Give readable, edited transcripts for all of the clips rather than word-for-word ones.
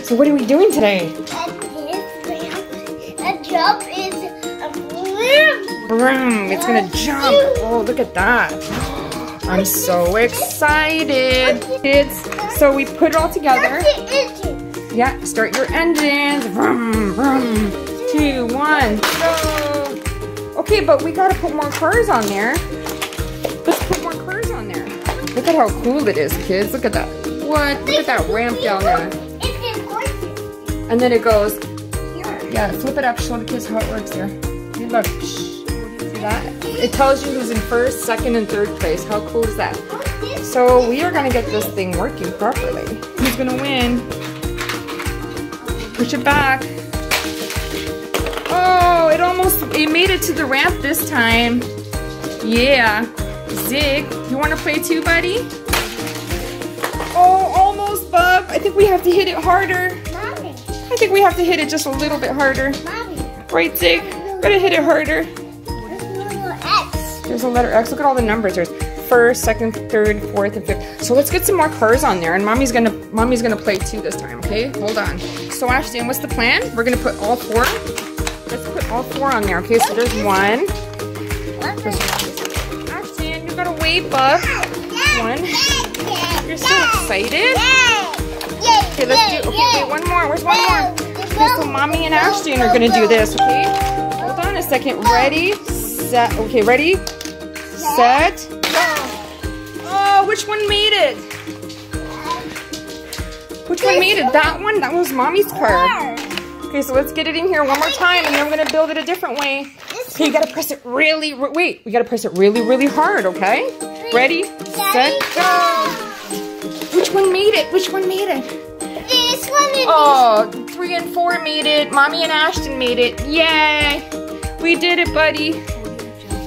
So what are we doing today? A jump is a vroom. Vroom, it's gonna jump. Oh, look at that. I'm so excited. Kids, so we put it all together. Yeah, start your engines. Vroom, vroom. 2, 1, go. Okay, but we gotta put more cars on there. Let's put more cars on there. Look at how cool it is, kids. Look at that. What? Look at that ramp down there. And then it goes. Yeah, flip it up. Show the kids how it works there. Hey, look. See that? It tells you who's in first, second, and third place. How cool is that? So we are gonna get this thing working properly. Who's gonna win? Push it back. Oh, it made it to the ramp this time. Yeah. Zig, you want to play too, buddy? Oh, almost, Bub. I think we have to hit it harder. Mommy. I think we have to hit it just a little bit harder. Mommy. Right, Zig? Gotta hit it harder. There's a little X. There's a letter X. Look at all the numbers. There's first, second, third, fourth, and fifth. So let's get some more cars on there, and Mommy's gonna play too this time. Okay, hold on. So Ashton, what's the plan? We're gonna put all 4. Let's put all 4 on there. Okay, so there's 1. Ashton, you gotta wait, Bub. 1. You're so excited. Okay, let's do. Okay, wait, one more. Where's one more? Okay, so Mommy and Ashton are gonna do this. Okay, hold on a second. Ready, set. Okay, ready, set. Oh, which one made it? Which one made it? That one? That was Mommy's car. Okay, so let's get it in here one more time, and then we're gonna build it a different way. Okay, you gotta press it really. Wait, we gotta press it really, really hard. Okay? Ready, set, go. Which one made it? Which one made it? This one. Oh, 3 and 4 made it. Mommy and Ashton made it. Yay! We did it, buddy.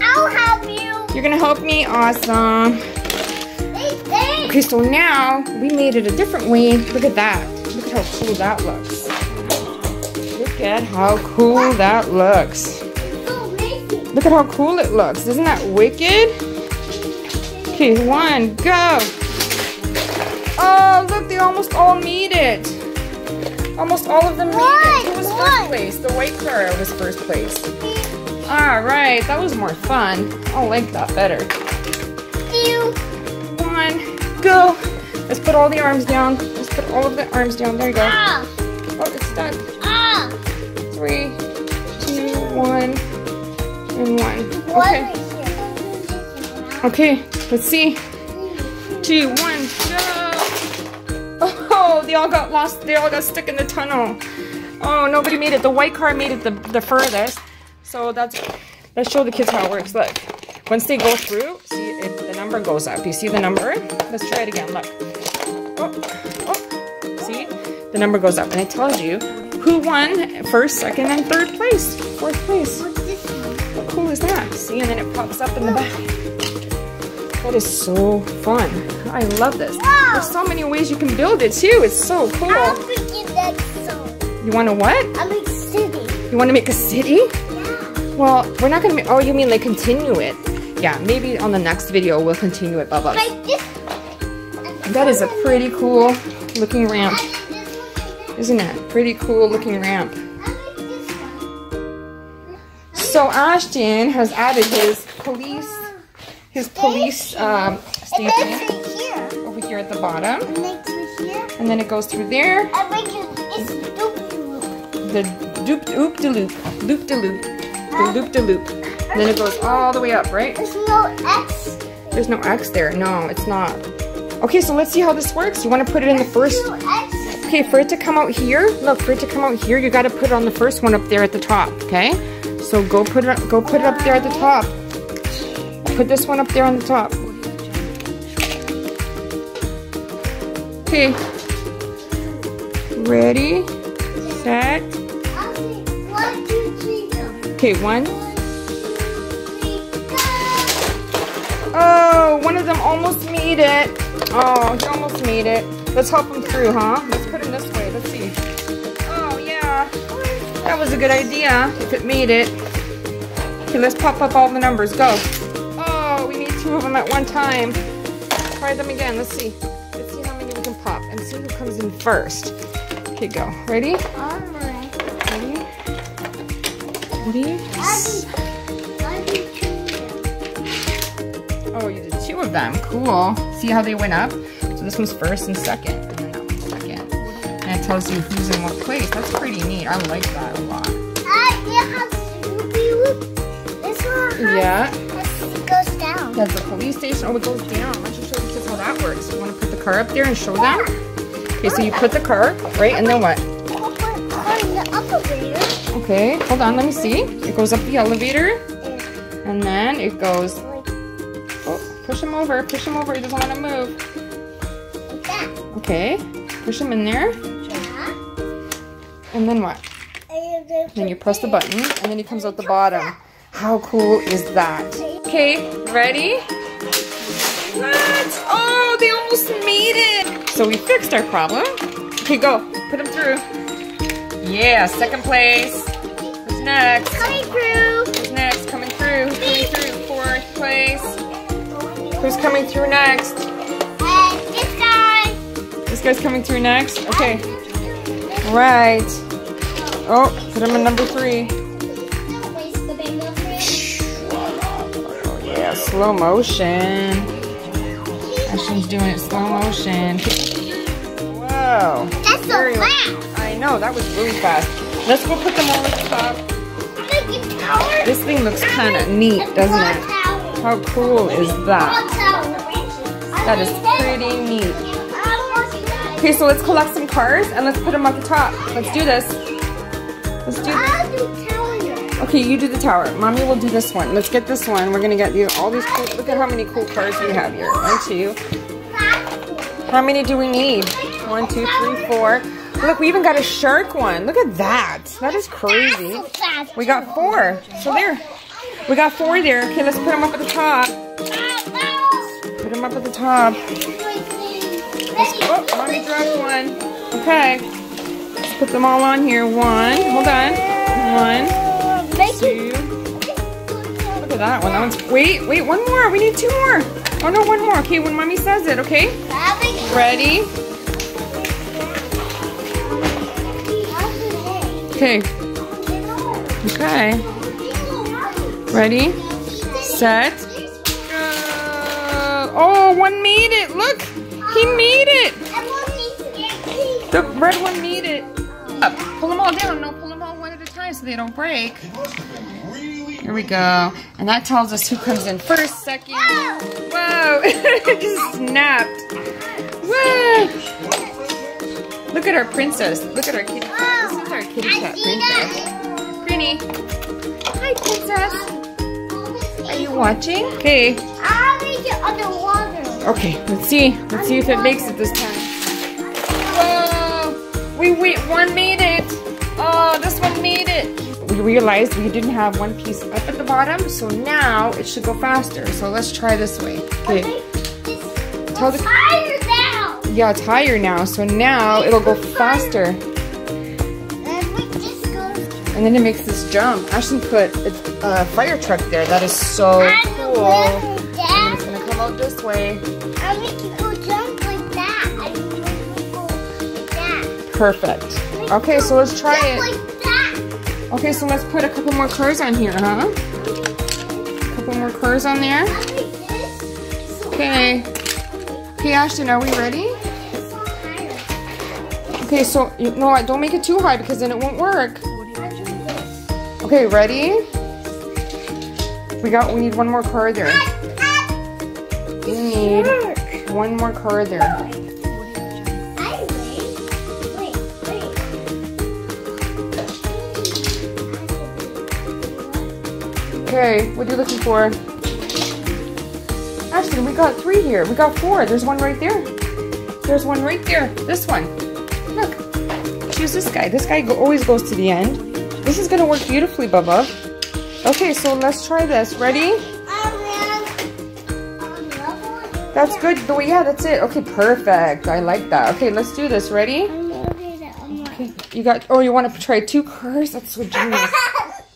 I'll help you. You're gonna help me? Awesome. Okay, so now we made it a different way. Look at that. Look at how cool that looks. Look at how cool that looks. Look at how cool it looks. Isn't that wicked? Okay, 1, go. Oh, look, they almost all made it. Almost all of them made it. Who was first place? The white car was first place. All right, that was more fun. I like that better. 1, go. Let's put all the arms down. Let's put all of the arms down. There you go. Oh, it's stuck. 3, 2, 1, and 1. Okay. Okay, let's see. 2, 1, go. Oh, they all got lost. They all got stuck in the tunnel. Oh, nobody made it. The white car made it the furthest. So let's show the kids how it works. Look, once they go through, see if the number goes up. You see the number? Let's try it again. Look. Oh, see? The number goes up, and it tells you who won first, second, and third place. 4th place. How cool is that? See, and then it pops up in the back. That is so fun. I love this. There's so many ways you can build it too. It's so cool. You want to what? I make city. You want to make a city? Yeah. Well, we're not going to make, oh, you mean like continue it? Yeah, maybe on the next video we'll continue it, Bubba. Like this. That is a pretty cool looking ramp. Isn't it? Pretty cool looking ramp. So Ashton has added his police station over here at the bottom. And then it goes through there. The loop-de-loop. The loop-de-loop. And then it goes all the way up, right? There's no X. There's no X there. No, it's not. Okay, so let's see how this works. You want to put it in the first... Okay, for it to come out here, look, for it to come out here, you got to put it on the first one up there at the top, okay? So go put it up there at the top. Put this one up there on the top. Okay. Ready, set. 1, 2, 3, go. Okay, 1. Oh, one of them almost made it. Oh, he almost made it. Let's help him through, huh? Let's put him this way. Let's see. Oh, yeah. That was a good idea if it made it. Okay, let's pop up all the numbers. Go. Oh, we need 2 of them at one time. Try them again. Let's see. Let's see how many we can pop and see who comes in first. Okay, go. Ready? Alright. Ready? Ready? Oh, you did 2 of them. Cool. See how they went up? So this one's first and second. And then that one's second. And it tells you who's in what place. That's pretty neat. I like that a lot. Yeah. It goes down. That's the police station. Oh, it goes down. Why don't you show the kids how that works? You want to put the car up there and show them? Okay, so you put the car, right? And then what? The elevator. Okay, hold on. Let me see. It goes up the elevator. And then it goes... Oh, push him over. Push him over. He doesn't want to move. Like that. Okay. Push him in there. Yeah. And then what? Then you press the button, and then he comes out the bottom. How cool is that? Okay, ready? What? Oh, they almost made it. So we fixed our problem. Okay, go. Put him through. Yeah, second place. Who's next? Coming through. Who's next? Coming through. Who's coming through? Fourth place. Who's coming through next? This guy. This guy's coming through next? Okay. Right. Oh, put him in number 3. Oh yeah, slow motion. Ashton's doing it slow motion. Whoa. That's so fast. I know, that was really fast. Let's go put them all at the top. This thing looks kind of neat, doesn't it? How cool is that? That is pretty neat. Okay, so let's collect some cars and let's put them at the top. Let's do this. Let's do this. Okay, you do the tower. Mommy will do this one. Let's get this one. We're gonna get you all these cool. Look at how many cool cars we have here. 1, 2. How many do we need? 1, 2, 3, 4. Look, we even got a shark one. Look at that. That is crazy. We got 4. So there. We got 4 there. Okay, let's put them up at the top. Put them up at the top. Oh, Mommy dropped one. Okay. Let's put them all on here. 1. Hold on. 1, 2. Look at that one. That one's. Wait, one more. We need 2 more. Oh no, 1 more. Okay, when Mommy says it. Okay. Ready? Okay. Okay. Ready? Set. Go. Oh, one made it. Look. He made it. The red one made it. Up. Pull them all down. No, pull them all one at a time so they don't break. Here we go. And that tells us who comes in first, second. Whoa. It just snapped. Whoa. Look at our princess. Look at our kitty cat. This is our kitty cat princess. Prinny. Hi, princess. Are you watching? Okay. I'll make it underwater. Okay, let's see. Let's see if it makes it this time. Whoa! One made it. Oh, this one made it. We realized we didn't have one piece up at the bottom, so now it should go faster. So let's try this way. Okay. Tell the Higher now. Yeah, it's higher now, so now it'll go faster. And then it makes this jump. Ashton put a fire truck there. That is so cool. And it's gonna come out this way. I make it go jump like that. I make it go like that. Perfect. Okay, so let's try it. Like that. Okay, so let's put a couple more cars on here, huh? A couple more cars on there. Okay. Okay, Ashton, are we ready? Okay, so no, don't make it too high because then it won't work. Okay, ready? We need one more car there. We need one more car there. Okay, what are you looking for? Ashton, we got 3 here. We got 4. There's one right there. There's one right there. This one. Look. Choose this guy. This guy always goes to the end. This is gonna work beautifully, Bubba. Okay, so let's try this. Ready? That's good. Yeah, that's it. Okay, perfect. I like that. Okay, let's do this. Ready? Okay, you got. Oh, you want to try 2 cars? That's so genius.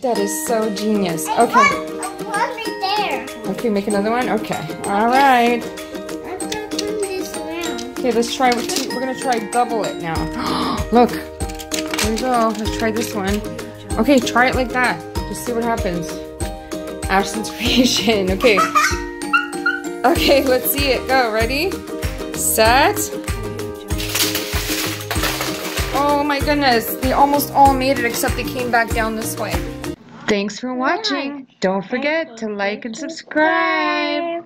That is so genius. Okay. Okay, make another one. Okay. All right. Okay, let's try with 2. We're gonna try double it now. Look, Here we go. Let's try this one. Okay, try it like that. Just see what happens. Ashton's creation. Okay. Okay, let's see it. Go. Ready? Set. Oh my goodness. They almost all made it except they came back down this way. Thanks for watching. Don't forget to like and subscribe.